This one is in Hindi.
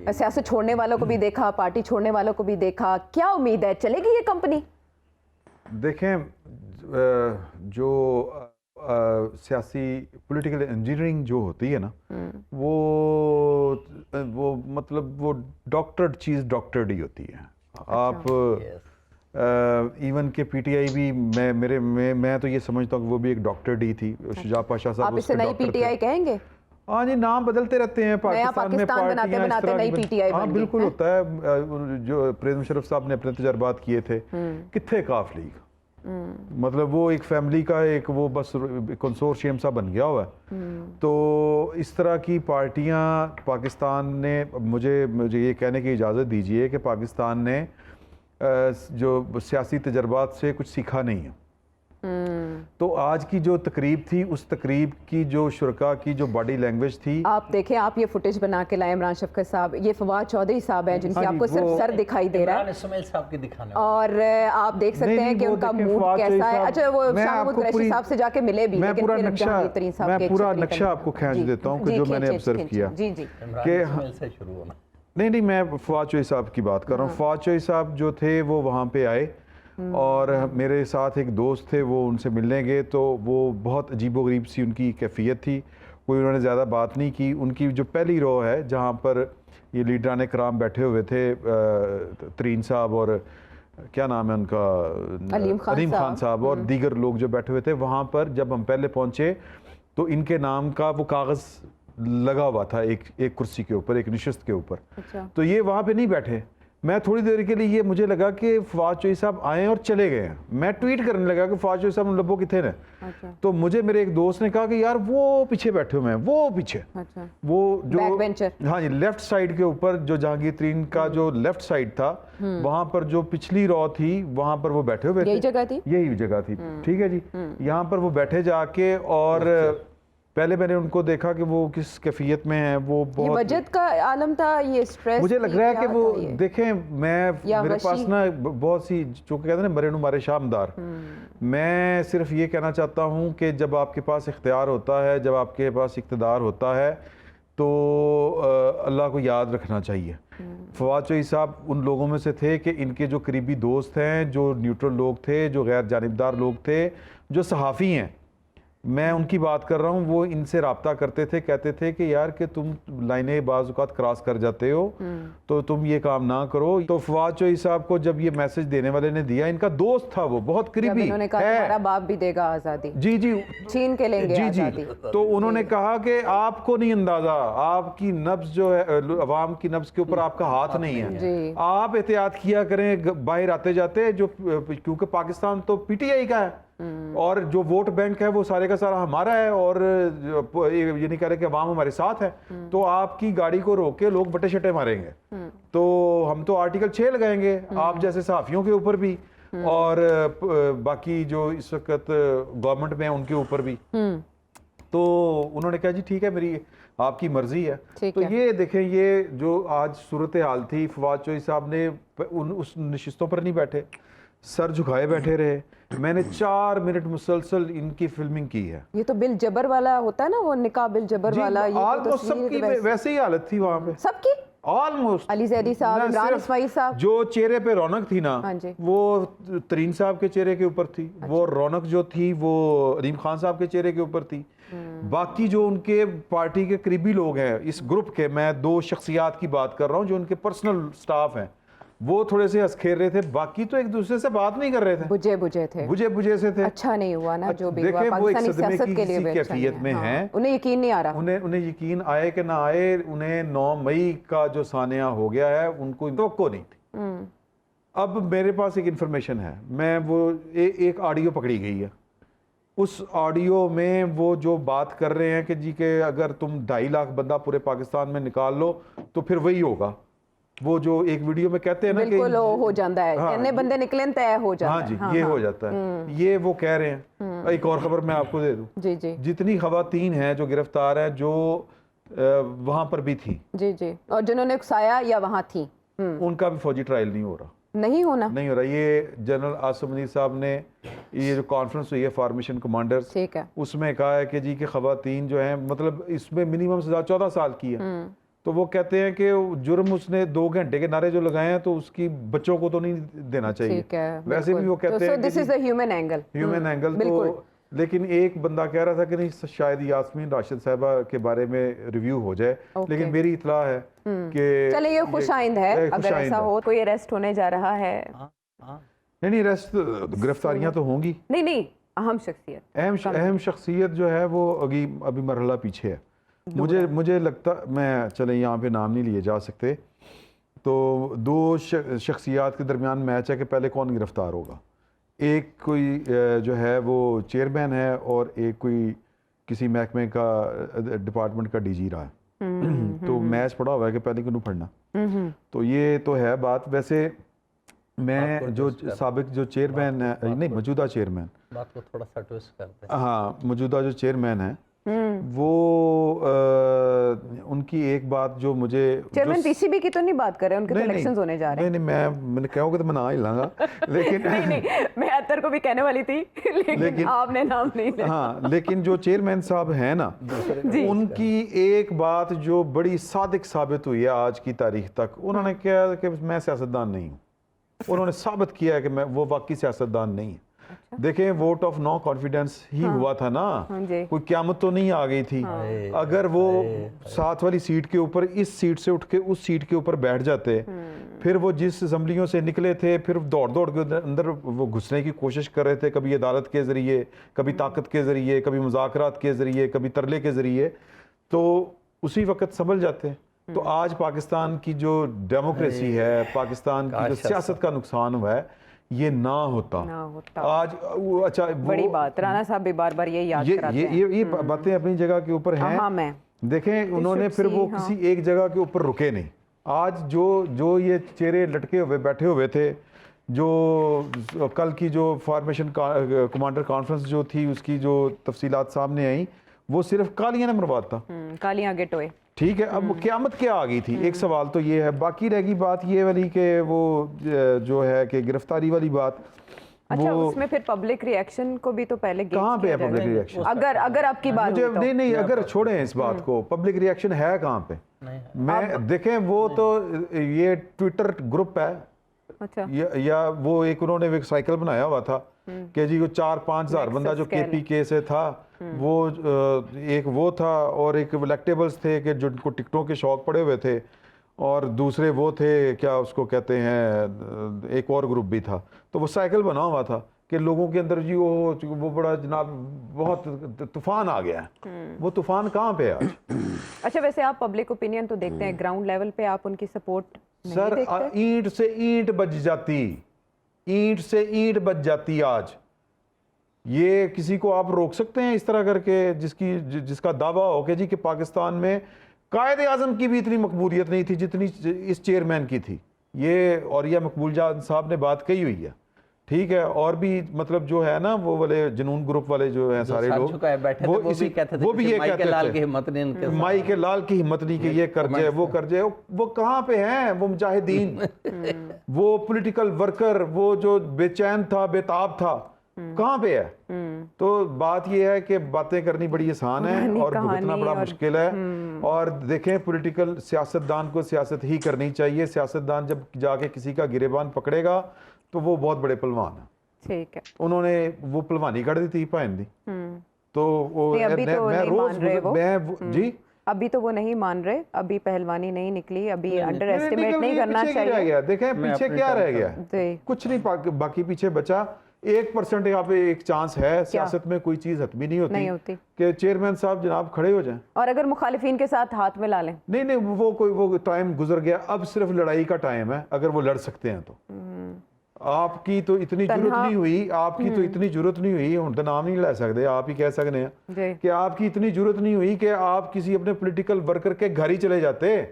सियासत छोड़ने वालों को भी देखा, पार्टी छोड़ने वालों को भी देखा, क्या उम्मीद है चलेगी ये कंपनी? देखें, जो सियासी पॉलिटिकल इंजीनियरिंग जो होती है ना, वो मतलब वो डॉक्टर्ड चीज़ डॉक्टर्ड ही होती है। आप इवन के पीटीआई भी मैं तो ये समझता हूँ कि वो भी एक डॉक्टर्ड ही थी। शुजा पाशा साहब आप इसे नई पीटीआई कहेंगे? हाँ जी, नाम बदलते रहते हैं पाकिस्तान में, बनाते बनाते नई पीटीआई हाँ बिल्कुल होता है। जो परवेज़ मुशर्रफ साहब ने अपने तजर्बात किए थे, कितने काफ लीग, मतलब वो एक फैमिली का एक वो बस कंसोर्शियम सा बन गया हुआ है। तो इस तरह की पार्टियां पाकिस्तान ने, मुझे ये कहने की इजाज़त दीजिए कि पाकिस्तान ने जो सियासी तजर्बात से कुछ सीखा नहीं है। तो आज की जो तकरीब थी, उस तकरीब की जो शुरका की जो बॉडी लैंग्वेज थी, आप देखें, आप ये फुटेज बना के लाए इमरान शफकत साहब, ये फवाद चौधरी साहब हैं जिनकी आपको सिर्फ सर दिखाई दे रहा है, इस्माइल साहब के दिखाने और आप देख सकते हैं कि उनका मूड कैसा है। अच्छा, वो शाह कुरैशी साहब से जाके मिले भी, मैं पूरा नक्शा आपको खींच देता हूँ जो मैंने ऑब्जर्व किया। जी जी, नहीं, मैं फवाद चौधरी साहब की बात कर रहा हूँ। फवाद चौधरी साहब जो थे वो वहाँ पे आए और मेरे साथ एक दोस्त थे, वो उनसे मिलने गए, तो वो बहुत अजीबोगरीब सी उनकी कैफियत थी। कोई उन्होंने ज़्यादा बात नहीं की। उनकी जो पहली रो है जहाँ पर ये लीडरान कराम बैठे हुए थे, तरीन साहब और क्या नाम है उनका, अलीम खान साहब और दीगर लोग जो बैठे हुए थे, वहाँ पर जब हम पहले पहुँचे तो इनके नाम का वो कागज़ लगा हुआ था एक कुर्सी के ऊपर, एक निशस्त के ऊपर। अच्छा। तो ये वहाँ पे नहीं बैठे। मैं थोड़ी देर के लिए ये मुझे लगा कि फवाद चौधरी साहब आए और चले गए हैं। मैं ट्वीट करने लगा कि फवाद चौधरी साहब लब्बो किथे ने। अच्छा। तो मुझे मेरे एक दोस्त ने कहा कि यार वो पीछे बैठे हुए हैं, वो पीछे। अच्छा। वो जो हाँ जी, लेफ्ट साइड के ऊपर जो जहांगीर तरीन का जो लेफ्ट साइड था, वहां पर जो पिछली रो थी वहां पर वो बैठे हुए थे। यही जगह थी। ठीक है जी। यहाँ पर वो बैठे जाके, और पहले मैंने उनको देखा कि वो किस कैफियत में है। वो बहुत वजद का आलम था, ये स्ट्रेस, मुझे लग रहा है कि वो देखें, मेरे पास ना बहुत सी जो कहते हैं ना मरे नु मारे शामदार, मैं सिर्फ ये कहना चाहता हूँ कि जब आपके पास इख्तियार होता है, जब आपके पास इक़्तिदार होता है, तो अल्लाह को याद रखना चाहिए। फवाद चौधरी साहब उन लोगों में से थे कि इनके जो करीबी दोस्त हैं, जो न्यूट्रल लोग थे, जो गैर जानिबदार लोग थे, जो सहाफ़ी हैं, मैं उनकी बात कर रहा हूँ, वो इनसे रब्ता करते थे, कहते थे कि यार कि तुम लाइनें बाज़ औक़ात क्रॉस कर जाते हो, तो तुम ये काम ना करो। तो फवाद चौधरी साहब को जब ये मैसेज देने वाले ने दिया, इनका दोस्त था वो, बहुत करीबी, उन्होंने कहा तुम्हारा बाप भी देगा आज़ादी, जी जी, छीन के लेंगे जी। तो उन्होंने कहा कि आपको नहीं अंदाज़ा, आपकी नब्ज़ जो है, अवाम की नब्ज़ के ऊपर आपका हाथ नहीं है, आप एहतियात किया करें बाहर आते जाते, जो क्योंकि पाकिस्तान तो पीटीआई का है और जो वोट बैंक है वो सारे का सारा हमारा है, और ये नहीं कह रहे कि अवाम हमारे साथ है, तो आपकी गाड़ी को रोक के लोग बटे शटे मारेंगे, तो हम तो आर्टिकल 6 लगाएंगे आप जैसे सहाफ़ियों के ऊपर भी, और बाकी जो इस वक्त गवर्नमेंट में है उनके ऊपर भी। तो उन्होंने कहा जी ठीक है, मेरी आपकी मर्जी है। तो ये देखें, ये जो आज सूरत हाल थी, फवाद चौधरी साहब ने उस नशिस्तों पर नहीं बैठे, सर झुकाए बैठे रहे। मैंने 4 मिनट मुसलसल इनकी फिल्मिंग की है। ये तो बिल जबर वाला होता है ना, वो निकाह बिल जबर वाला, ये तो सबकी वैसे ही हालत थी वहां पे, सबकी ऑलमोस्ट। अली ज़ैदी साहब, इमरान इस्माइल साहब, जो चेहरे पे रौनक थी ना, वो तरीन साहब के चेहरे के ऊपर थी। अच्छा। वो रौनक जो थी वो अलीम खान साहब के चेहरे के ऊपर थी। बाकी जो उनके पार्टी के करीबी लोग हैं इस ग्रुप के, मैं 2 शख्सियात की बात कर रहा हूँ जो उनके पर्सनल स्टाफ हैं, वो थोड़े से हंसखेर रहे थे, बाकी तो एक दूसरे से बात नहीं कर रहे थे, बुझे से थे। अच्छा नहीं हुआ ना जो भी हुआ, पाकिस्तानी सियासत के लिए कैफियत में हैं, उन्हें यकीन नहीं आ रहा, उन्हें यकीन आए कि ना आए, उन्हें 9 मई का जो सानिया हो गया है उनको तवक्को नहीं थी। अब मेरे पास एक इंफॉर्मेशन है, मैं वो एक ऑडियो पकड़ी गई है, उस ऑडियो में वो जो बात कर रहे हैं कि जी के अगर तुम 2.5 लाख बंदा पूरे पाकिस्तान में निकाल लो तो फिर वही होगा। वो जो एक वीडियो में कहते हैं ना कि हो जाता है, कितने बंदे निकले तय हो जाता है। हाँ जी, ये हो जाता है, ये वो कह रहे हैं। एक और खबर मैं आपको दे दूं, जी, जितनी खवातीन हैं जो गिरफ्तार हैं, जो वहां पर भी थी, जी, और जिन्होंने उकसाया या वहां थी, उनका भी फौजी ट्रायल नहीं हो रहा, नहीं हो रहा। ये जनरल आसिम मनीर साहब ने ये जो कॉन्फ्रेंस हुई है फॉर्मेशन कमांडर्स, उसमें कहा है कि जी कि खवातीन जो हैं, मतलब इसमें मिनिमम सजा 14 साल की है, तो वो कहते हैं कि जुर्म उसने 2 घंटे के नारे जो लगाए हैं तो उसकी बच्चों को तो नहीं देना चाहिए। ठीक है, वैसे भी वो कहते हैं this is the human angle, human angle. तो लेकिन एक बंदा कह रहा था कि नहीं शायद यास्मीन राशिद साहबा के बारे में रिव्यू हो जाए, लेकिन मेरी इतला है कि चले ये खुशाइंद है, अगर ऐसा हो कोई अरेस्ट होने जा रहा है। नहीं अरेस्ट गिरफ्तारियां तो होंगी, नहीं अहम शख्सियत, अहम शख्सियत जो है वो अभी मरहला पीछे है। मुझे लगता, मैं चले यहाँ पे नाम नहीं लिए जा सकते, तो 2 शख्सियात के दरमियान मैच है कि पहले कौन गिरफ्तार होगा। एक कोई जो है वो चेयरमैन है और एक कोई किसी महकमे का डिपार्टमेंट का डीजी रहा है। तो मैच पड़ा हुआ है कि पहले क्यों पढ़ना। तो ये तो है बात। वैसे मैं जो साबिक जो चेयरमैन है, नहीं मौजूदा चेयरमैन, बात को थोड़ा सा ट्विस्ट करते हैं। हाँ, मौजूदा जो चेयरमैन है वो उनकी एक बात जो मुझे, चेयरमैन पीसीबी की तो नहीं बात कर रहे, उनके तो इलेक्शंस होने जा रहे हैं। नहीं मैंने कहूँगा तो मैं ना ही लाऊंगा, लेकिन नहीं मैं अतर को भी कहने वाली थी, लेकिन आपने नाम नहीं लिया। हाँ, लेकिन जो चेयरमैन साहब हैं ना, उनकी एक बात जो बड़ी सादिक साबित हुई है आज की तारीख तक, उन्होंने कहा कि मैं सियासतदान नहीं हूँ। उन्होंने साबित किया है कि मैं वो वाकई सियासतदान नहीं है। देखें, वोट ऑफ नो कॉन्फिडेंस ही हुआ था ना, कोई क़यामत तो नहीं आ गई थी। अगर वो 7 वाली सीट के ऊपर इस सीट से उठ के उस सीट के ऊपर बैठ जाते, फिर वो जिस असम्बलियों से निकले थे फिर दौड़ के अंदर वो घुसने की कोशिश कर रहे थे, कभी अदालत के ज़रिए, कभी ताकत के ज़रिए, कभी मुज़ाकरात के ज़रिए, कभी तरले के ज़रिए, तो उसी वक्त संभल जाते। तो आज पाकिस्तान की जो डेमोक्रेसी है, पाकिस्तान की जो सियासत का नुकसान हुआ है, ये ना होता आज। अच्छा, बड़ी बात, राणा साहब भी बार बार ये याद कराते हैं। ये बातें अपनी जगह के ऊपर हैं। हाँ, मैं देखें, उन्होंने फिर वो किसी एक जगह के ऊपर रुके नहीं। आज जो ये चेहरे लटके हुए बैठे हुए थे, जो कल की जो फॉर्मेशन कमांडर कॉन्फ्रेंस जो थी उसकी जो तफसीलात सामने आई, वो सिर्फ कालियां ने मरवाता था, कालियां गेटवे। ठीक है, अब क़यामत क्या आ गई थी। एक सवाल तो ये है, बाकी रहेगी बात ये वाली कि वो जो है कि गिरफ्तारी वाली बात। अच्छा, उसमें फिर पब्लिक रिएक्शन को भी तो पहले कहाँ पे है पब्लिक रिएक्शन? अगर आपकी बात मुझे नहीं, अगर छोड़ें इस बात को, पब्लिक रिएक्शन है कहाँ पे? मैं देखें, वो तो ये ट्विटर ग्रुप है। अच्छा, या वो एक उन्होंने एक साइकिल बनाया हुआ था कि जी वो 4-5 हज़ार बंदा जो KPK से था, वो एक वो था, और एक इलेक्टेबल्स थे कि जिनको टिकटों के शौक पड़े हुए थे, और दूसरे वो थे क्या उसको कहते हैं, एक और ग्रुप भी था। तो वो साइकिल बना हुआ था कि लोगों के अंदर जी वो बड़ा जनाब बहुत तूफान आ गया है। वो तूफान कहाँ पे है आज? अच्छा, वैसे आप पब्लिक ओपिनियन तो देखते हैं, ग्राउंड लेवल पे आप उनकी सपोर्ट सर, ईंट से ईंट बच जाती, ईंट से ईंट बच जाती आज। ये किसी को आप रोक सकते हैं इस तरह करके, जिसका दावा हो कि जी कि पाकिस्तान में कायदे आज़म की भी इतनी मकबूलियत नहीं थी जितनी इस चेयरमैन की थी। ये और यह मकबूल जान साहब ने बात कही हुई है, ठीक है। और भी मतलब जो है ना, वो वाले जुनून ग्रुप वाले जो हैं सारे लोग, वो भी ये कहते थे माई के लाल की हिम्मत नहीं कि ये कर जाए, वो कर जाए। वो कहाँ पे हैं वो मुजाहिदीन, वो पॉलिटिकल वर्कर, वो जो बेचैन था, बेताब था, कहाँ पे है? तो बात यह है कि बातें करनी बड़ी आसान है और भुगतना बड़ा मुश्किल है। और देखें, पॉलिटिकल सियासतदान को सियासत ही करनी चाहिए। सियासतदान जब जाके किसी का गिरेबान पकड़ेगा तो वो बहुत बड़े पहलवान है। ठीक है, उन्होंने वो पहलवानी कर दी थी पाइन दी, तो वो जी अभी तो वो नहीं मान रहे, अभी पहलवानी नहीं निकली, अभी अंडर एस्टिमेट नहीं करना चाहिए। देखें पीछे क्या रह गया, कुछ नहीं, बाकी पीछे बचा 1% यहाँ पे एक चांस है। सियासत में कोई चीज हतमी नहीं होती कि चेयरमैन साहब जनाब खड़े हो जाएं और अगर मुखालिफिन के साथ हाथ में ला लें। नहीं, वो टाइम गुजर गया, अब सिर्फ लड़ाई का टाइम है। अगर वो लड़ सकते हैं तो आपकी तो इतनी जरूरत नहीं हुई, आपकी तो इतनी जरूरत नहीं हुई, हम तो नाम नहीं ले सकते, आप ही कह सकते हैं कि आपकी इतनी जरूरत नहीं हुई कि आप किसी अपने पॉलिटिकल वर्कर के घर ही चले जाते।